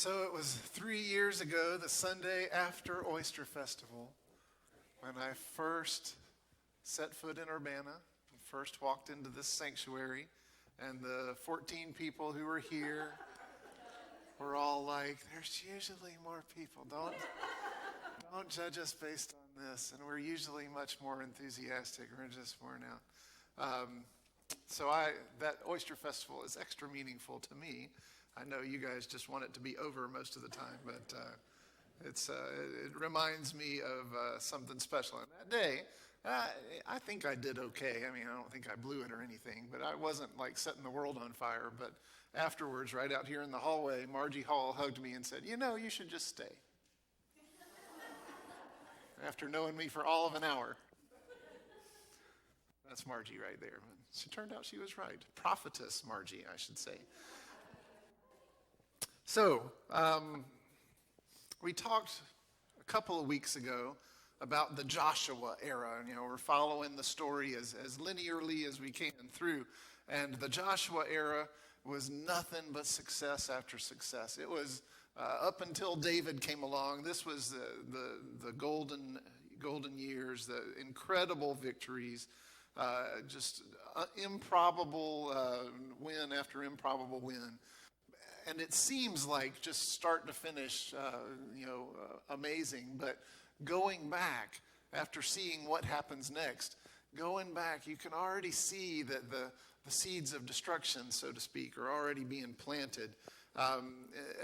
So it was 3 years ago, the Sunday after Oyster Festival, when I first set foot in Urbanna, first walked into this sanctuary, and the 14 people who were here were all like, there's usually more people. Don't judge us based on this. And we're usually much more enthusiastic. We're just worn out. So that Oyster Festival is extra meaningful to me. I know you guys just want it to be over most of the time, but it reminds me of something special. And that day, I think I did okay. I mean, I don't think I blew it or anything, but I wasn't like setting the world on fire. But afterwards, right out here in the hallway, Margie Hall hugged me and said, you should just stay. After knowing me for all of an hour. That's Margie right there. She turned out she was right. Prophetess Margie, I should say. So, we talked a couple of weeks ago about the Joshua era. We're following the story as linearly as we can through. And the Joshua era was nothing but success after success. It was up until David came along. This was the golden years, the incredible victories, just improbable win after improbable win. And it seems like just start to finish, amazing. But going back, after seeing what happens next, going back, you can already see that the seeds of destruction, so to speak, are already being planted.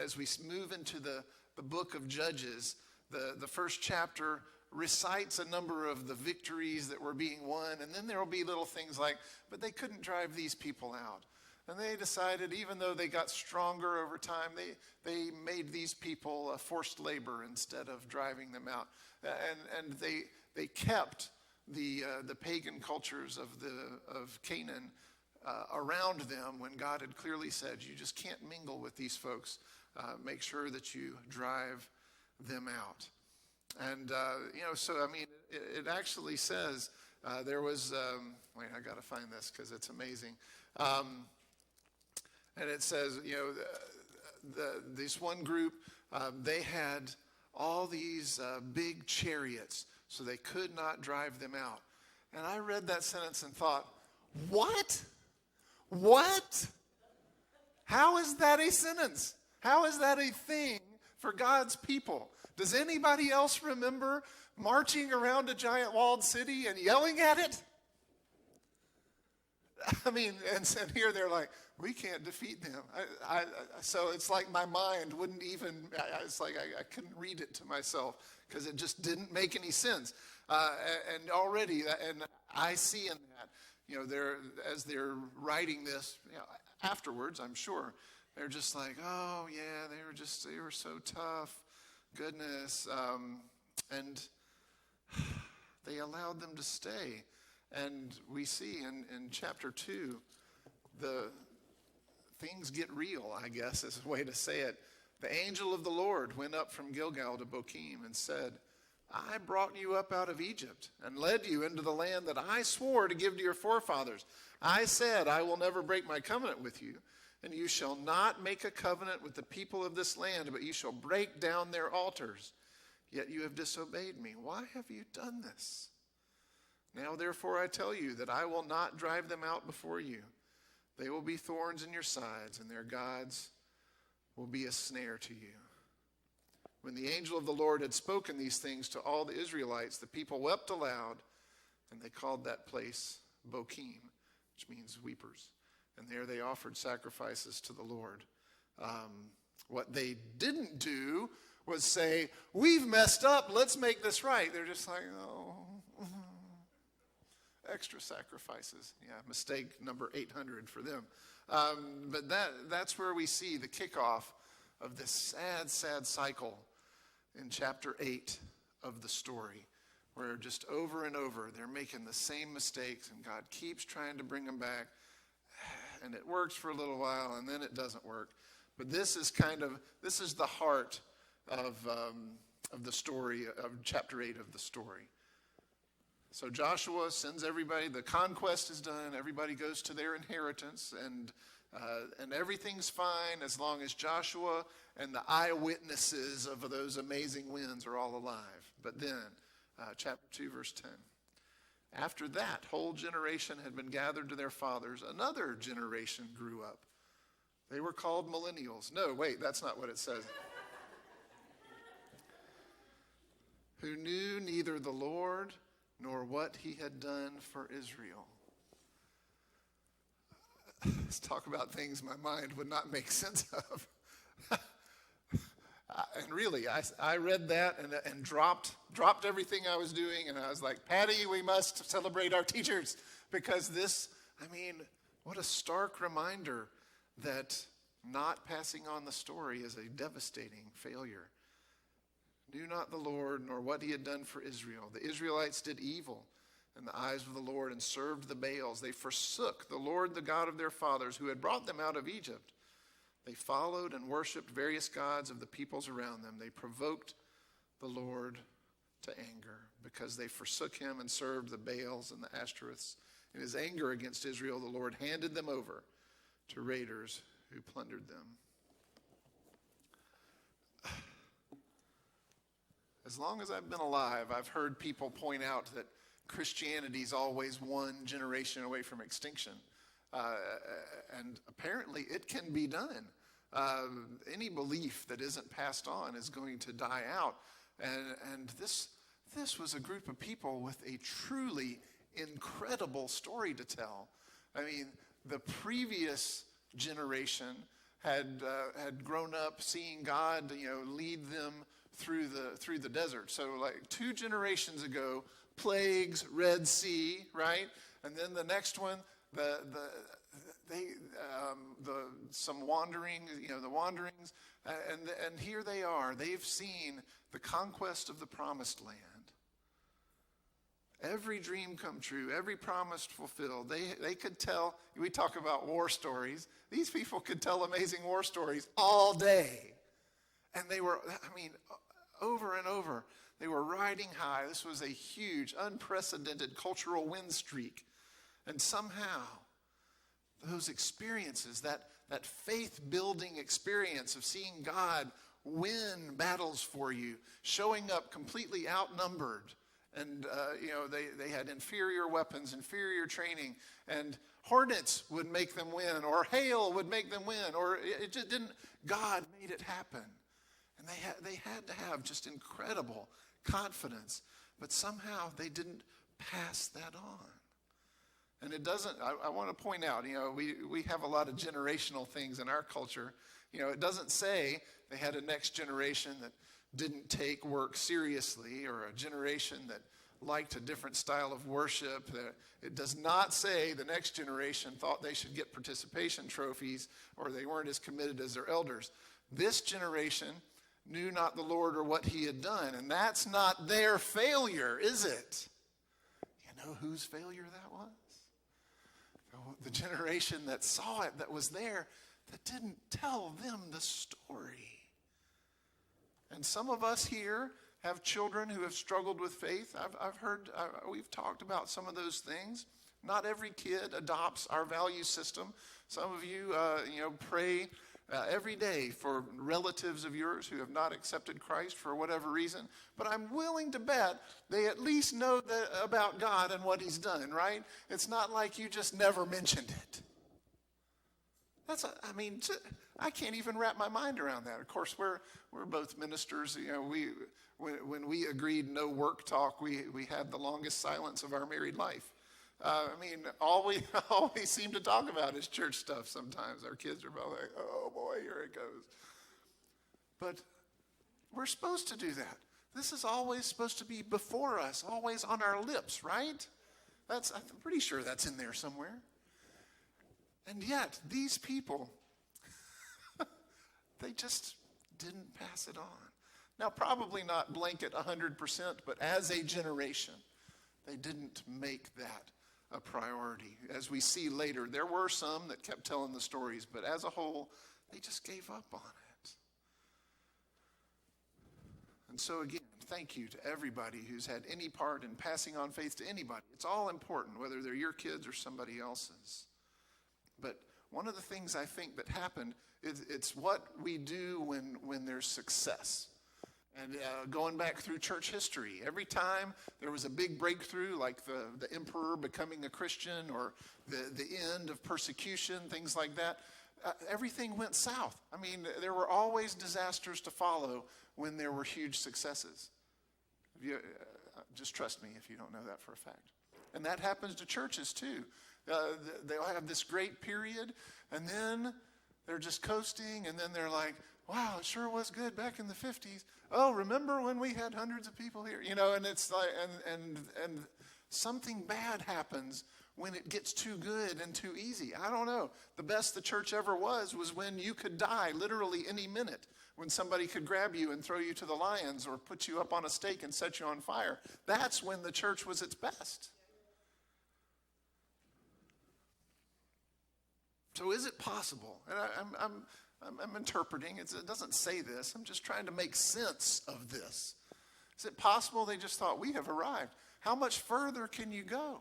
As we move into the book of Judges, the first chapter recites a number of the victories that were being won. And then there will be little things like, but they couldn't drive these people out. And they decided, even though they got stronger over time, they made these people forced labor instead of driving them out. And they kept the pagan cultures of Canaan around them when God had clearly said, you just can't mingle with these folks. Make sure that you drive them out. And, it actually says there was, I got to find this because it's amazing. And it says, this one group, they had all these big chariots, so they could not drive them out. And I read that sentence and thought, what? What? How is that a sentence? How is that a thing for God's people? Does anybody else remember marching around a giant walled city and yelling at it? I mean, and here they're like, we can't defeat them. So it's like my mind wouldn't even, it's like I couldn't read it to myself because it just didn't make any sense. And already, and I see in that, as they're writing this, afterwards, I'm sure, they're just like, oh yeah, they were so tough. Goodness. And they allowed them to stay. And we see in chapter 2, the things get real, I guess is a way to say it. The angel of the Lord went up from Gilgal to Bochim and said, I brought you up out of Egypt and led you into the land that I swore to give to your forefathers. I said, I will never break my covenant with you, and you shall not make a covenant with the people of this land, but you shall break down their altars. Yet you have disobeyed me. Why have you done this? Now, therefore, I tell you that I will not drive them out before you. They will be thorns in your sides, and their gods will be a snare to you. When the angel of the Lord had spoken these things to all the Israelites, the people wept aloud, and they called that place Bochim, which means weepers. And there they offered sacrifices to the Lord. What they didn't do was say, we've messed up, let's make this right. They're just like, oh. Extra sacrifices. Yeah, mistake number 800 for them. But that's where we see the kickoff of this sad cycle in chapter 8 of the story, where just over and over they're making the same mistakes, and God keeps trying to bring them back, and it works for a little while, and then it doesn't work. But this is the heart of the story of chapter 8 of the story. So Joshua sends everybody, the conquest is done, everybody goes to their inheritance, and And everything's fine as long as Joshua and the eyewitnesses of those amazing winds are all alive. But then, chapter 2, verse 10. After that whole generation had been gathered to their fathers, another generation grew up. They were called millennials. No, wait, that's not what it says. Who knew neither the Lord nor what he had done for Israel. Let's talk about things my mind would not make sense of. And really, I read that and dropped everything I was doing, and I was like, Patty, we must celebrate our teachers, because this, what a stark reminder that not passing on the story is a devastating failure. Knew not the Lord nor what he had done for Israel. The Israelites did evil in the eyes of the Lord and served the Baals. They forsook the Lord, the God of their fathers, who had brought them out of Egypt. They followed and worshiped various gods of the peoples around them. They provoked the Lord to anger because they forsook him and served the Baals and the Ashtoreths. In his anger against Israel, the Lord handed them over to raiders who plundered them. As long as I've been alive, I've heard people point out that Christianity is always one generation away from extinction. And apparently it can be done. Any belief that isn't passed on is going to die out. And this was a group of people with a truly incredible story to tell. The previous generation had grown up seeing God, lead them through the desert. So like 2 generations ago, plagues, Red Sea, right? And then the next one, some wandering, the wanderings, and here they are. They've seen the conquest of the promised land. Every dream come true, every promise fulfilled. They could tell, we talk about war stories. These people could tell amazing war stories all day. And they were, over and over, they were riding high. This was a huge, unprecedented cultural win streak. And somehow, those experiences, that faith-building experience of seeing God win battles for you, showing up completely outnumbered, and they had inferior weapons, inferior training, and hornets would make them win, or hail would make them win, or it just didn't. God made it happen. And they had to have just incredible confidence, but somehow they didn't pass that on. And it doesn't, I want to point out, we have a lot of generational things in our culture. It doesn't say they had a next generation that didn't take work seriously, or a generation that liked a different style of worship. It does not say the next generation thought they should get participation trophies, or they weren't as committed as their elders. This generation knew not the Lord or what he had done. And that's not their failure, is it? You know whose failure that was? The generation that saw it, that was there, that didn't tell them the story. And some of us here have children who have struggled with faith. I've heard, we've talked about some of those things. Not every kid adopts our value system. Some of you, pray every day for relatives of yours who have not accepted Christ for whatever reason. But I'm willing to bet they at least know about God and what he's done, right? It's not like you just never mentioned it. I can't even wrap my mind around that. Of course, we're both ministers. When we agreed no work talk, we had the longest silence of our married life. All we seem to talk about is church stuff sometimes. Our kids are probably like, oh boy, here it goes. But we're supposed to do that. This is always supposed to be before us, always on our lips, right? I'm pretty sure that's in there somewhere. And yet, these people, they just didn't pass it on. Now, probably not blanket 100%, but as a generation, they didn't make that a priority. As we see later, there were some that kept telling the stories, but as a whole, they just gave up on it. And so again, thank you to everybody who's had any part in passing on faith to anybody. It's all important, whether they're your kids or somebody else's. But one of the things I think that happened is it's what we do when there's success. And going back through church history, every time there was a big breakthrough, like the emperor becoming a Christian or the end of persecution, things like that, everything went south. I mean, there were always disasters to follow when there were huge successes. Just trust me if you don't know that for a fact. And that happens to churches too. They'll have this great period, and then they're just coasting, and then they're like, wow, it sure was good back in the 50s. Oh, remember when we had hundreds of people here? And it's like, and something bad happens when it gets too good and too easy. I don't know. The best the church ever was when you could die literally any minute, when somebody could grab you and throw you to the lions or put you up on a stake and set you on fire. That's when the church was its best. So is it possible? And I'm interpreting. It doesn't say this. I'm just trying to make sense of this. Is it possible they just thought, we have arrived? How much further can you go?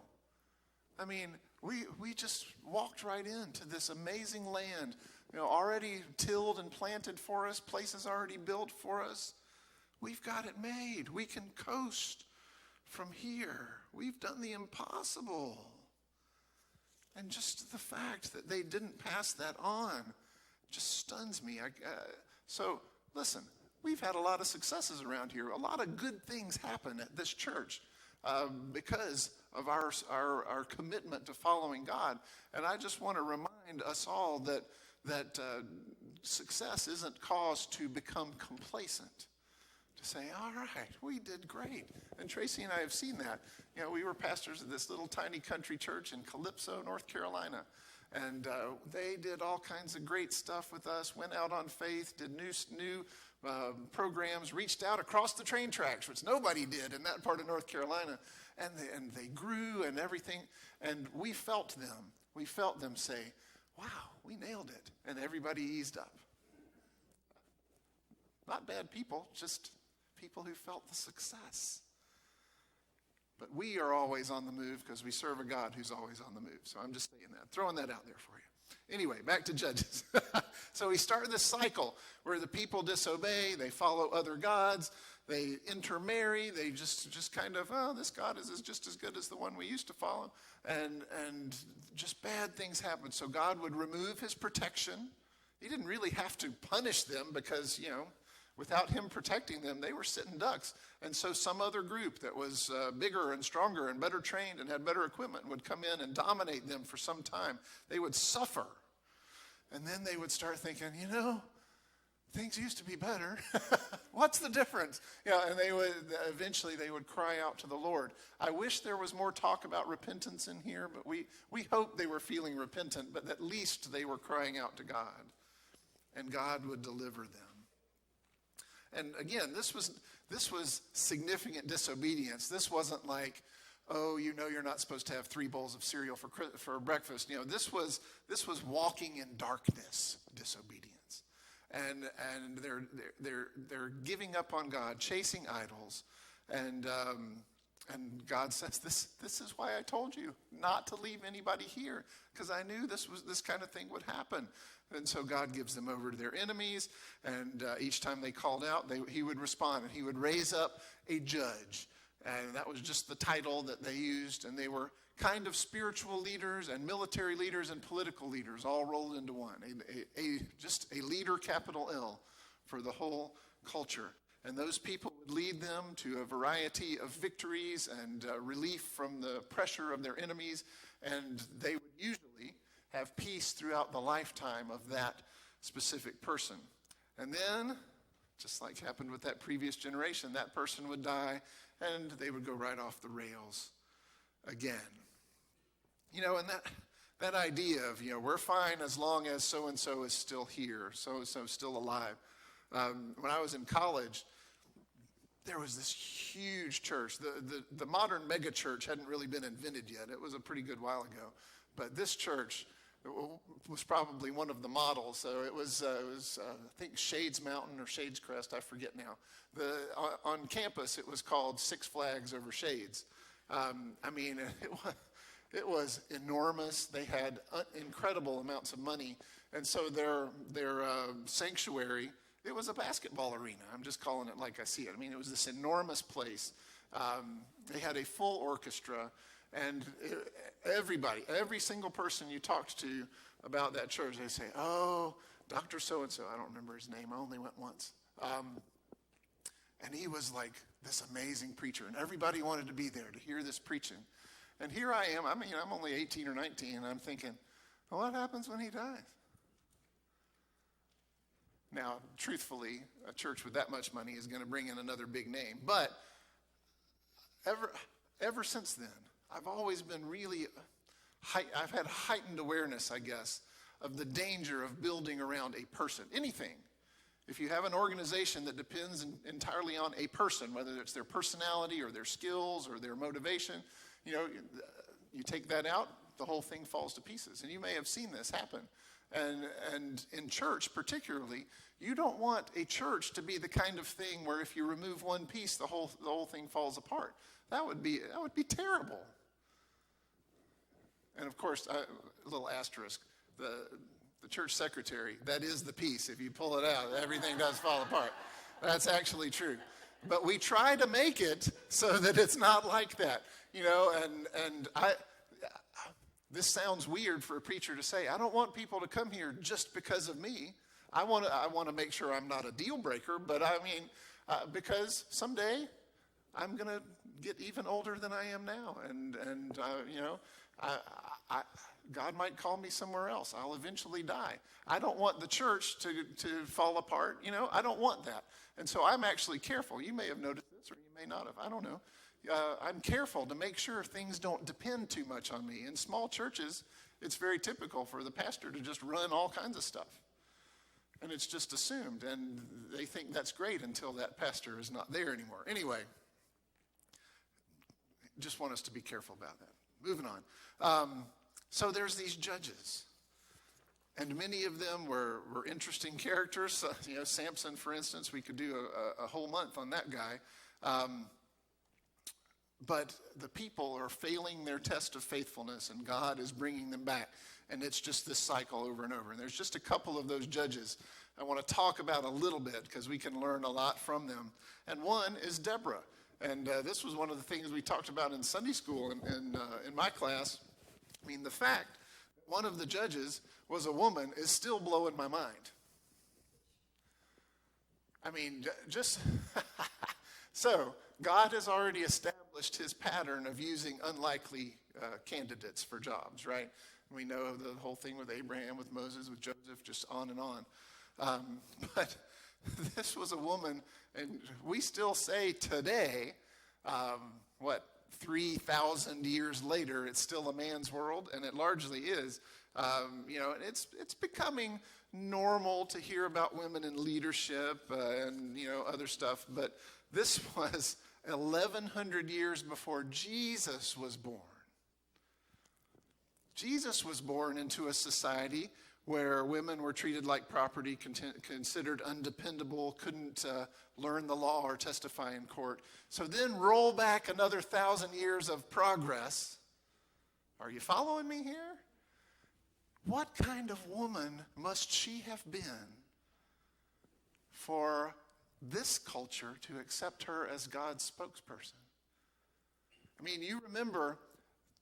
I mean, we just walked right into this amazing land, already tilled and planted for us, places already built for us. We've got it made. We can coast from here. We've done the impossible. And just the fact that they didn't pass that on just stuns me. So listen, we've had a lot of successes around here. A lot of good things happen at this church because of our commitment to following God. And I just want to remind us all that success isn't cause to become complacent. To say, all right, we did great. And Tracy and I have seen that. We were pastors of this little tiny country church in Calypso, North Carolina. And they did all kinds of great stuff with us, went out on faith, did new programs, reached out across the train tracks, which nobody did in that part of North Carolina. And they grew and everything. And we felt them. We felt them say, wow, we nailed it. And everybody eased up. Not bad people, just people who felt the success. But we are always on the move because we serve a God who's always on the move. So I'm just saying that, throwing that out there for you. Anyway, back to Judges. So we start this cycle where the people disobey, they follow other gods, they intermarry, they just kind of, this God is just as good as the one we used to follow. And just bad things happen. So God would remove his protection. He didn't really have to punish them because, without him protecting them, they were sitting ducks. And so some other group that was bigger and stronger and better trained and had better equipment would come in and dominate them for some time. They would suffer. And then they would start thinking, things used to be better. What's the difference? And eventually they would cry out to the Lord. I wish there was more talk about repentance in here, but we hope they were feeling repentant, but at least they were crying out to God. And God would deliver them. And again, this was significant disobedience. This wasn't like, you're not supposed to have 3 bowls of cereal for breakfast. This was walking in darkness disobedience, and they're giving up on God, chasing idols, and God says this is why I told you not to leave anybody here, because I knew this kind of thing would happen. And so God gives them over to their enemies, and each time they called out, he would respond, and he would raise up a judge. And that was just the title that they used, and they were kind of spiritual leaders and military leaders and political leaders all rolled into one. Just a leader, capital L, for the whole culture. And those people would lead them to a variety of victories and relief from the pressure of their enemies, and they would usually have peace throughout the lifetime of that specific person. And then, just like happened with that previous generation, that person would die and they would go right off the rails again. And that idea of, we're fine as long as so-and-so is still here, so-and-so is still alive. When I was in college, there was this huge church. The modern mega church hadn't really been invented yet. It was a pretty good while ago. But this church was probably one of the models. So it was I think Shades Mountain or Shades Crest, I forget now. On campus, it was called Six Flags Over Shades. It was enormous. They had incredible amounts of money. And so their sanctuary, it was a basketball arena. I'm just calling it like I see it. I mean, it was this enormous place. They had a full orchestra. And everybody, every single person you talked to about that church, they say, oh, Dr. So-and-so. I don't remember his name. I only went once. And he was like this amazing preacher. And everybody wanted to be there to hear this preaching. And here I am. I'm only 18 or 19, and I'm thinking, well, what happens when he dies? Now, truthfully, a church with that much money is going to bring in another big name. But ever since then, I've always been I've had heightened awareness, I guess, of the danger of building around a person. Anything. If you have an organization that depends entirely on a person, whether it's their personality or their skills or their motivation, you take that out, the whole thing falls to pieces. And you may have seen this happen. And in church particularly, you don't want a church to be the kind of thing where if you remove one piece, the whole thing falls apart. That would be terrible. And of course, a little asterisk, the church secretary, that is the piece. If you pull it out, everything does fall apart. That's actually true. But we try to make it so that it's not like that, this sounds weird for a preacher to say. I don't want people to come here just because of me. I want to make sure I'm not a deal breaker, but because someday I'm going to get even older than I am now, and God might call me somewhere else. I'll eventually die. I don't want the church to fall apart. I don't want that. And so I'm actually careful. You may have noticed this, or you may not have. I don't know. I'm careful to make sure things don't depend too much on me. In small churches, it's very typical for the pastor to just run all kinds of stuff. And it's just assumed. And they think that's great until that pastor is not there anymore. Anyway, just want us to be careful about that. Moving on. So there's these judges. And many of them were interesting characters. Samson, for instance, we could do a whole month on that guy. But the people are failing their test of faithfulness, and God is bringing them back. And it's just this cycle over and over. And there's just a couple of those judges I want to talk about a little bit because we can learn a lot from them. And one is Deborah. And this was one of the things we talked about in Sunday school in my class. I mean, the fact that one of the judges was a woman is still blowing my mind. I mean, just so God has already established his pattern of using unlikely candidates for jobs, right? We know the whole thing with Abraham, with Moses, with Joseph, just on and on. But this was a woman, and we still say today, 3,000 years later, it's still a man's world, and it largely is. It's becoming normal to hear about women in leadership and other stuff, but this was 1,100 years before Jesus was born. Jesus was born into a society where women were treated like property, considered undependable, couldn't learn the law or testify in court. So then roll back another 1,000 years of progress. Are you following me here? What kind of woman must she have been for this culture to accept her as God's spokesperson? I mean, you remember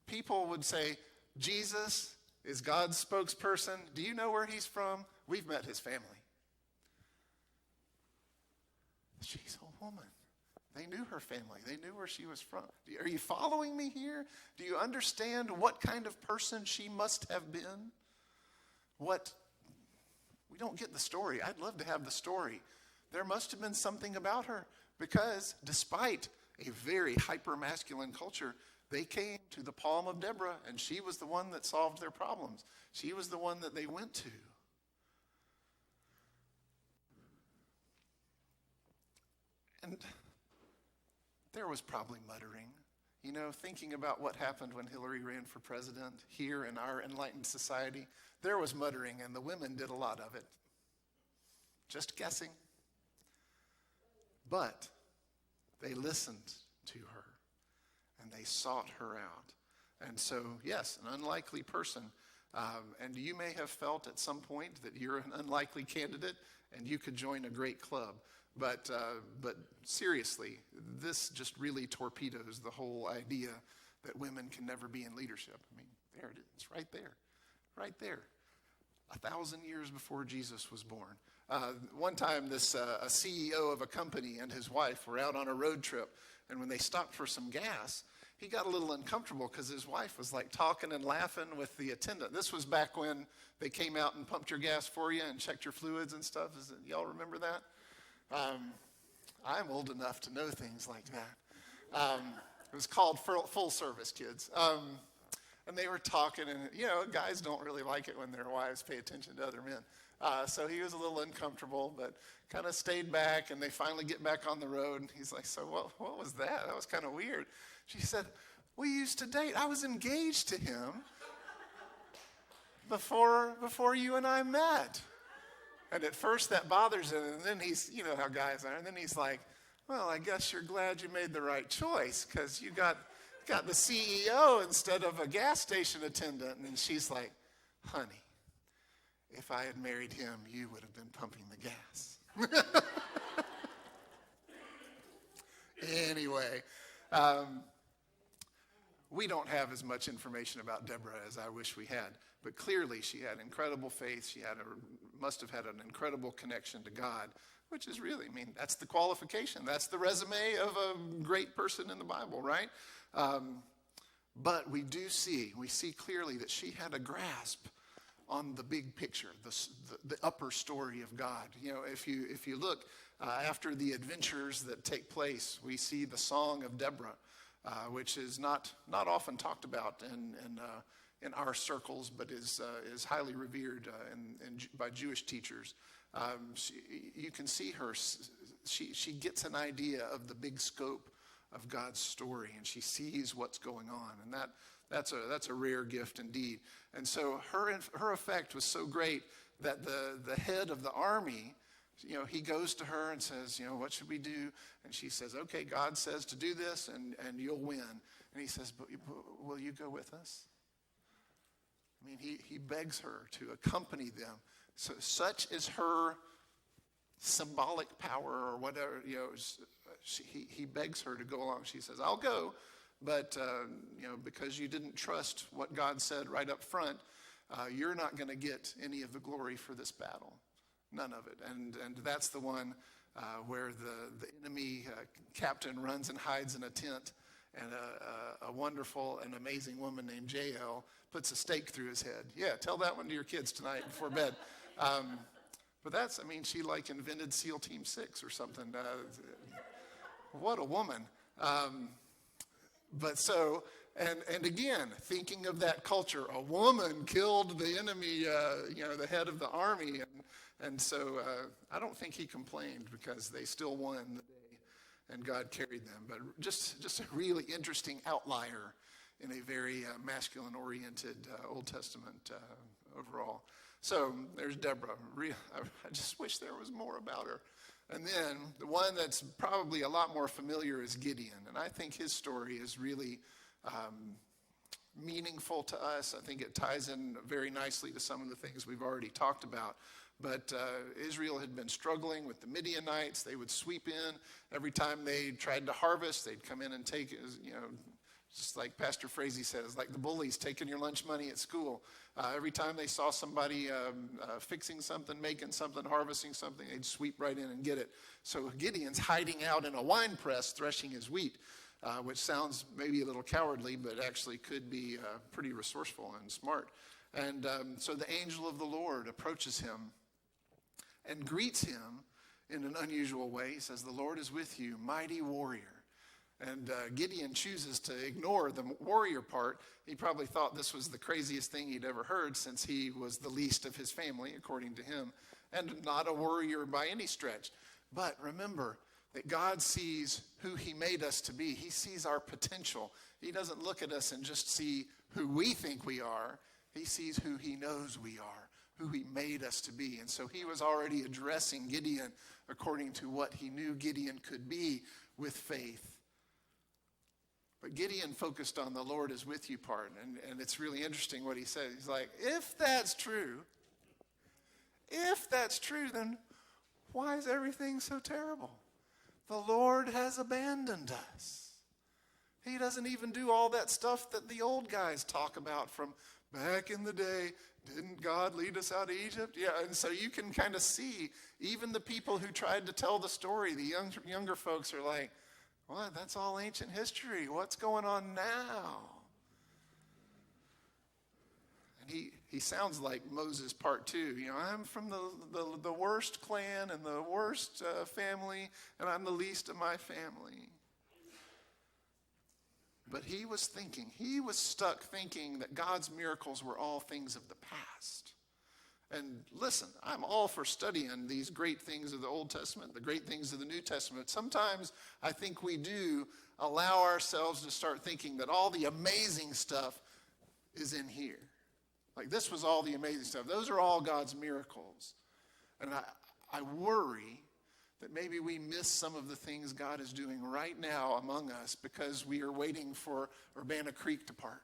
people would say, Jesus is God's spokesperson. Do you know where he's from? We've met his family. She's a woman. They knew her family. They knew where she was from. Are you following me here? Do you understand what kind of person she must have been? We don't get the story. I'd love to have the story. There must have been something about her because despite a very hyper-masculine culture, they came to the palm of Deborah, and she was the one that solved their problems. She was the one that they went to. And there was probably muttering, thinking about what happened when Hillary ran for president here in our enlightened society. There was muttering, and the women did a lot of it. Just guessing. But they listened to her. And they sought her out. And so, yes, an unlikely person. And you may have felt at some point that you're an unlikely candidate and you could join a great club. But seriously, this just really torpedoes the whole idea that women can never be in leadership. I mean, there it is, right there, right there. 1,000 years before Jesus was born. One time, a CEO of a company and his wife were out on a road trip, and when they stopped for some gas, he got a little uncomfortable because his wife was like talking and laughing with the attendant. This was back when they came out and pumped your gas for you and checked your fluids and stuff. Y'all remember that? I'm old enough to know things like that. It was called full service, kids. And they were talking, and guys don't really like it when their wives pay attention to other men. So he was a little uncomfortable, but kind of stayed back, and they finally get back on the road, and he's like, so what was that? That was kind of weird. She said, we used to date. I was engaged to him before you and I met. And at first that bothers him, and then he's, you know how guys are, and then he's like, well, I guess you're glad you made the right choice because you got the CEO instead of a gas station attendant. And she's like, honey, if I had married him, you would have been pumping the gas. Anyway, we don't have as much information about Deborah as I wish we had, but clearly she had incredible faith. She must have had an incredible connection to God, which is really, that's the qualification. That's the resume of a great person in the Bible, right? But we see clearly that she had a grasp on the big picture, the upper story of God. If you look after the adventures that take place, we see the Song of Deborah, which is not often talked about in our circles, but is highly revered by Jewish teachers. You can see her. She gets an idea of the big scope of God's story, and she sees what's going on, and that's a rare gift indeed. And so her effect was so great that the head of the army, he goes to her and says, what should we do? And she says, okay, God says to do this, and you'll win. And he says, but will you go with us? He begs her to accompany them. So such is her symbolic power or whatever, he begs her to go along. She says, I'll go, but, because you didn't trust what God said right up front, you're not going to get any of the glory for this battle. None of it. And that's the one where the enemy captain runs and hides in a tent, and a wonderful and amazing woman named Jael puts a stake through his head. Yeah, tell that one to your kids tonight before bed. But she invented SEAL Team 6 or something. What a woman. And again, thinking of that culture, a woman killed the enemy, the head of the army. And so I don't think he complained because they still won the day and God carried them. But just a really interesting outlier in a very masculine-oriented Old Testament overall. So there's Deborah. I just wish there was more about her. And then the one that's probably a lot more familiar is Gideon. And I think his story is really meaningful to us. I think it ties in very nicely to some of the things we've already talked about. But Israel had been struggling with the Midianites. They would sweep in. Every time they tried to harvest, they'd come in and take, just like Pastor Frazee says, like the bullies taking your lunch money at school. Every time they saw somebody fixing something, making something, harvesting something, they'd sweep right in and get it. So Gideon's hiding out in a wine press threshing his wheat, which sounds maybe a little cowardly, but actually could be pretty resourceful and smart. And so the angel of the Lord approaches him and greets him in an unusual way. He says, the Lord is with you, mighty warrior. And Gideon chooses to ignore the warrior part. He probably thought this was the craziest thing he'd ever heard, since he was the least of his family, according to him, and not a warrior by any stretch. But remember that God sees who he made us to be. He sees our potential. He doesn't look at us and just see who we think we are. He sees who he knows we are, who he made us to be. And so he was already addressing Gideon according to what he knew Gideon could be with faith. But Gideon focused on the Lord is with you part. And it's really interesting what he said. He's like, if that's true, then why is everything so terrible? The Lord has abandoned us. He doesn't even do all that stuff that the old guys talk about from back in the day. Didn't God lead us out of Egypt? Yeah, and so you can kind of see, even the people who tried to tell the story, the younger folks are like, what, that's all ancient history. What's going on now? And he sounds like Moses part 2. I'm from the worst clan and the worst family, and I'm the least of my family. But he was stuck thinking that God's miracles were all things of the past. And listen, I'm all for studying these great things of the Old Testament, the great things of the New Testament. Sometimes I think we do allow ourselves to start thinking that all the amazing stuff is in here. Like this was all the amazing stuff. Those are all God's miracles. And I worry that maybe we miss some of the things God is doing right now among us because we are waiting for Urbanna Creek to part.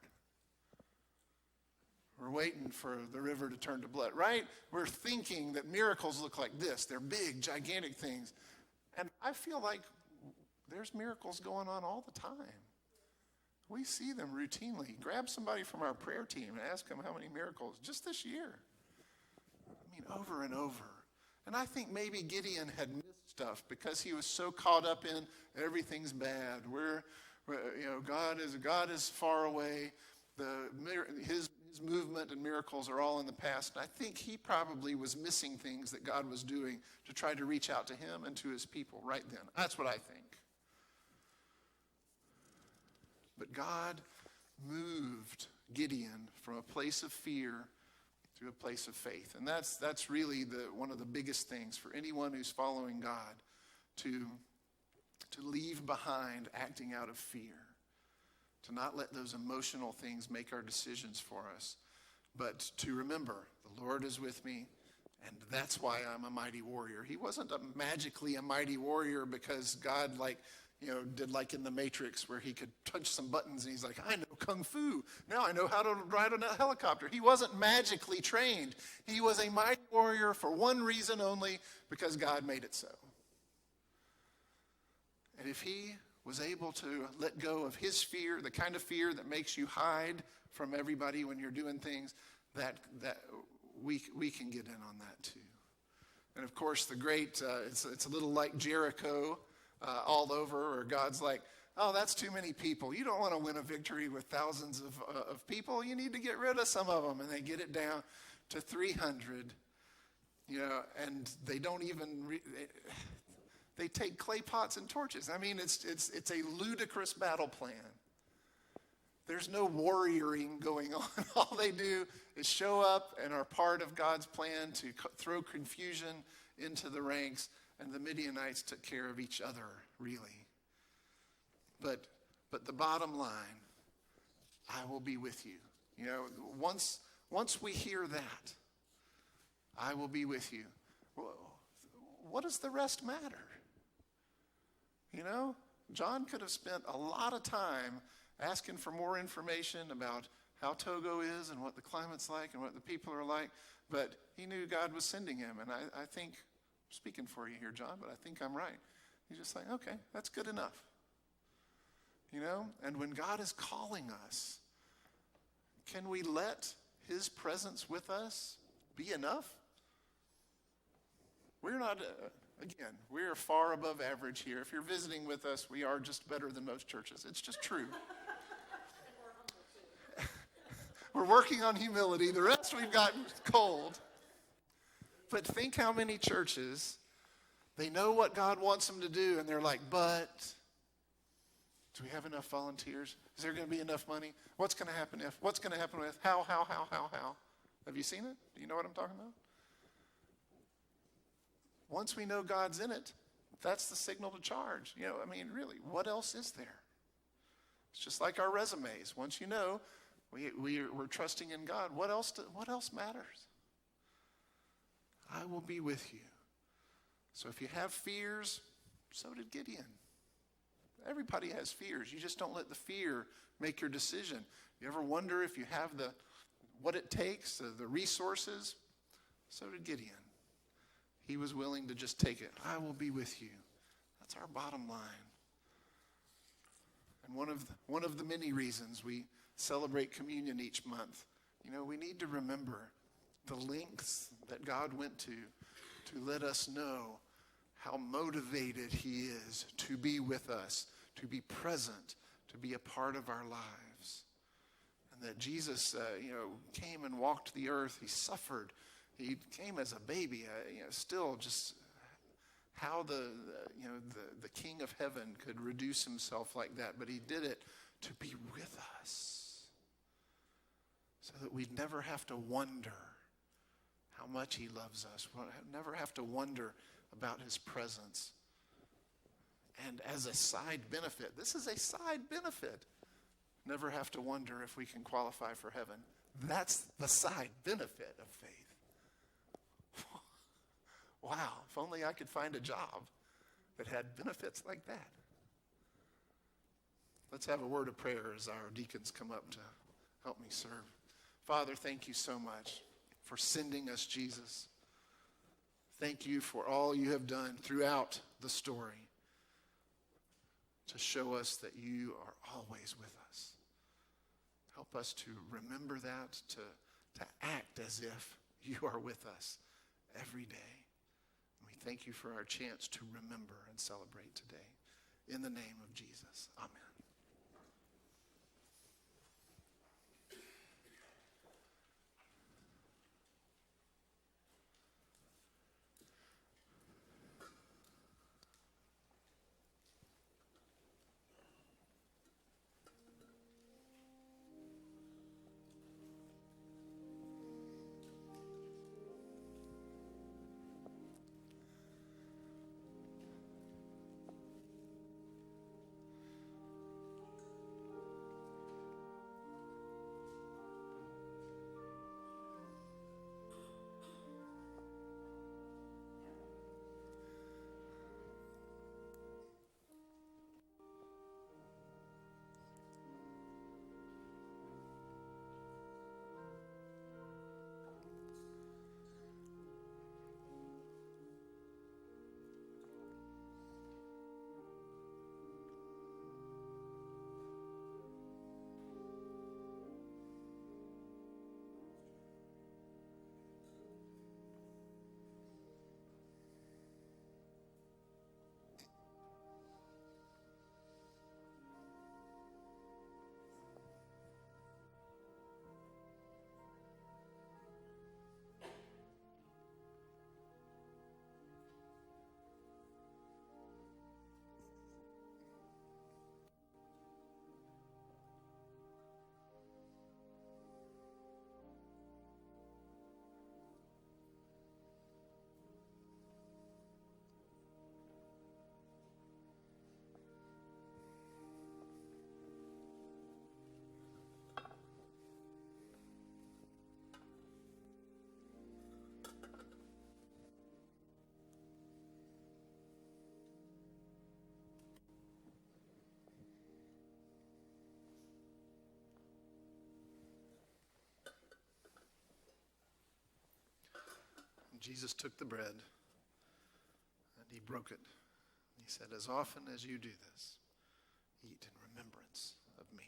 We're waiting for the river to turn to blood, right? We're thinking that miracles look like this. They're big, gigantic things. And I feel like there's miracles going on all the time. We see them routinely. Grab somebody from our prayer team and ask them how many miracles just this year. I mean, over and over. And I think maybe Gideon had missed stuff because he was so caught up in everything's bad. God is far away. His movement and miracles are all in the past. And I think he probably was missing things that God was doing to try to reach out to him and to his people right then. That's what I think. But God moved Gideon from a place of fear to a place of faith. And that's really one of the biggest things for anyone who's following God, to leave behind acting out of fear, to not let those emotional things make our decisions for us, but to remember the Lord is with me, and that's why I'm a mighty warrior. He wasn't magically a mighty warrior because God did like in the Matrix where he could touch some buttons and he's like, I know Kung Fu. Now I know how to ride on a helicopter. He wasn't magically trained. He was a mighty warrior for one reason only, because God made it so. And if he was able to let go of his fear, the kind of fear that makes you hide from everybody when you're doing things, that we can get in on that too. And of course, the great, it's a little like Jericho, all over, or God's like, oh, that's too many people. You don't want to win a victory with thousands of people. You need to get rid of some of them. And they get it down to 300, and they don't even, they take clay pots and torches. I mean, it's a ludicrous battle plan. There's no warrioring going on. All they do is show up and are part of God's plan to throw confusion into the ranks. And the Midianites took care of each other, really. But the bottom line, I will be with you. Once we hear that, I will be with you. What does the rest matter? John could have spent a lot of time asking for more information about how Togo is and what the climate's like and what the people are like, but he knew God was sending him. And I think, speaking for you here, John, but I think I'm right. He's just like, okay, that's good enough. And when God is calling us, can we let his presence with us be enough? We're not, again, we are far above average here. If you're visiting with us, we are just better than most churches. It's just true. We're working on humility. The rest we've gotten cold. But think how many churches, they know what God wants them to do, and they're like, but do we have enough volunteers? Is there going to be enough money? What's going to happen if? What's going to happen with? How? Have you seen it? Do you know what I'm talking about? Once we know God's in it, that's the signal to charge. Really, what else is there? It's just like our resumes. Once you know, we're trusting in God. What else matters? I will be with you. So if you have fears, so did Gideon. Everybody has fears. You just don't let the fear make your decision. You ever wonder if you have what it takes, the resources? So did Gideon. He was willing to just take it. I will be with you. That's our bottom line. And one of the many reasons we celebrate communion each month, we need to remember the lengths that God went to let us know how motivated he is to be with us, to be present, to be a part of our lives. And that Jesus, came and walked the earth. He suffered. He came as a baby, still just how the King of Heaven could reduce himself like that. But he did it to be with us so that we'd never have to wonder how much he loves us. We'll never have to wonder about his presence. And as a side benefit, this is a side benefit, never have to wonder if we can qualify for heaven. That's the side benefit of faith. Wow, if only I could find a job that had benefits like that. Let's have a word of prayer as our deacons come up to help me serve. Father, thank you so much for sending us Jesus. Thank you for all you have done throughout the story to show us that you are always with us. Help us to remember that, to act as if you are with us every day. We thank you for our chance to remember and celebrate today. In the name of Jesus, amen. Jesus took the bread and he broke it. He said, as often as you do this, eat in remembrance of me.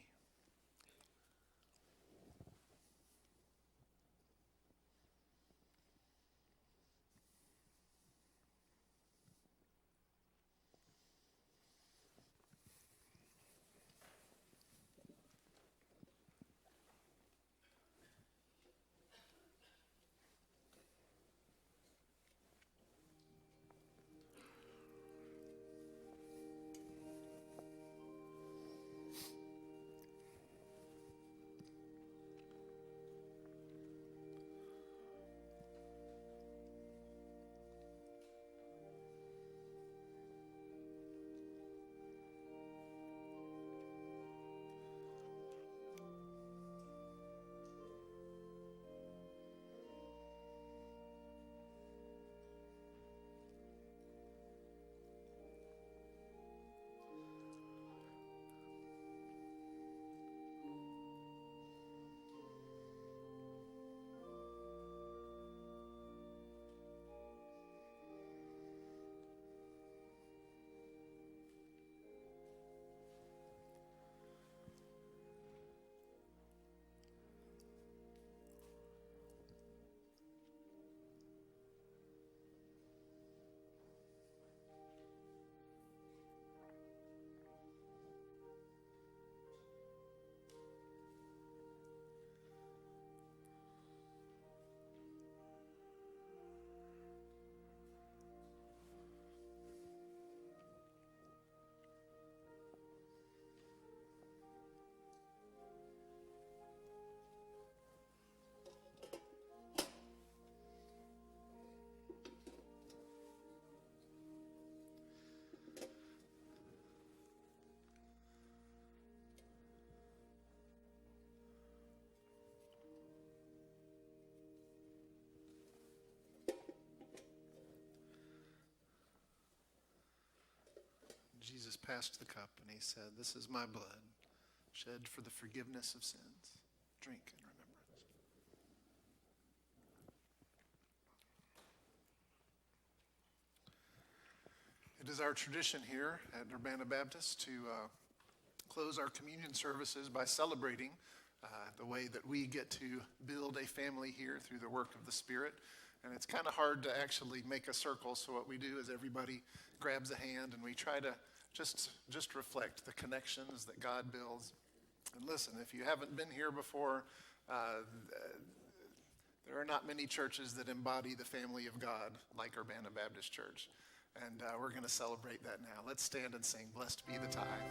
Jesus passed the cup and he said, "This is my blood, shed for the forgiveness of sins. Drink in remembrance." It is our tradition here at Urbanna Baptist to close our communion services by celebrating the way that we get to build a family here through the work of the Spirit. And it's kind of hard to actually make a circle, so what we do is everybody grabs a hand and we try to just reflect the connections that God builds. And listen, if you haven't been here before, there are not many churches that embody the family of God like Urbanna Baptist Church. And we're going to celebrate that now. Let's stand and sing, "Blessed Be the Tie."